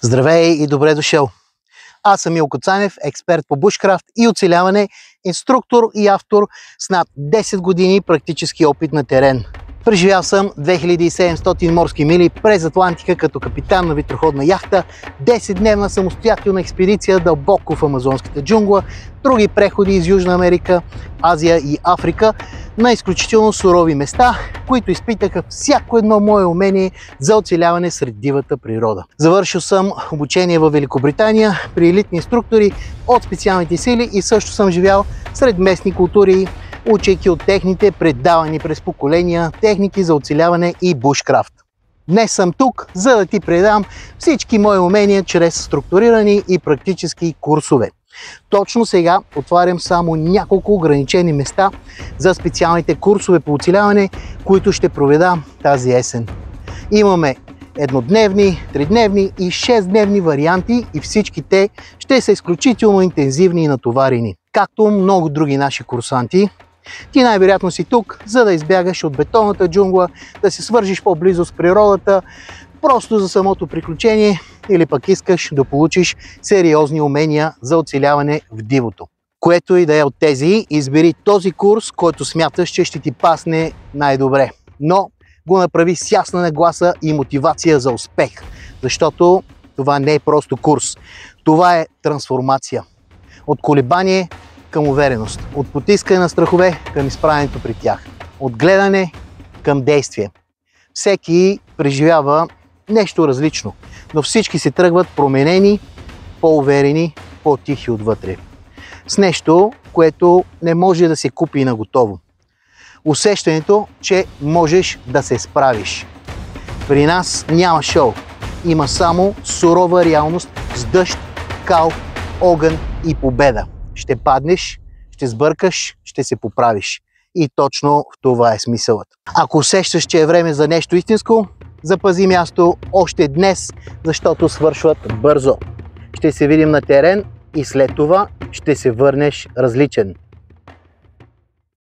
Здравей и добре дошъл! Аз съм Милко Цанев, експерт по бушкрафт и оцеляване, инструктор и автор с над 10 години практически опит на терен. Преживял съм 2700 морски мили през Атлантика като капитан на ветроходна яхта, 10-дневна самостоятелна експедиция дълбоко в амазонската джунгла, други преходи из Южна Америка, Азия и Африка на изключително сурови места, които изпитаха всяко едно мое умение за оцеляване сред дивата природа. Завършил съм обучение в Великобритания при елитни инструктори от специалните сили и също съм живял сред местни култури, учейки от техните предавани през поколения техники за оцеляване и бушкрафт. Днес съм тук, за да ти предам всички мои умения чрез структурирани и практически курсове. Точно сега отварям само няколко ограничени места за специалните курсове по оцеляване, които ще проведа тази есен. Имаме еднодневни, тридневни и 6-дневни варианти и всички те ще са изключително интензивни и натоварени. Както много други наши курсанти, ти най-вероятно си тук, за да избягаш от бетонната джунгла, да се свържиш по-близо с природата, просто за самото приключение, или пък искаш да получиш сериозни умения за оцеляване в дивото. Което и да е от тези, избери този курс, който смяташ, че ще ти пасне най-добре. Но го направи с ясна нагласа и мотивация за успех, защото това не е просто курс. Това е трансформация. От колебание към увереност, от потискане на страхове към изправенето при тях, от гледане към действие. Всеки преживява нещо различно, но всички се тръгват променени, по-уверени, по-тихи отвътре. С нещо, което не може да се купи на готово. Усещането, че можеш да се справиш. При нас няма шоу, има само сурова реалност с дъжд, кал, огън и победа. Ще паднеш, ще сбъркаш, ще се поправиш. И точно в това е смисълът. Ако усещаш, че е време за нещо истинско, запази място още днес, защото свършват бързо. Ще се видим на терен и след това ще се върнеш различен.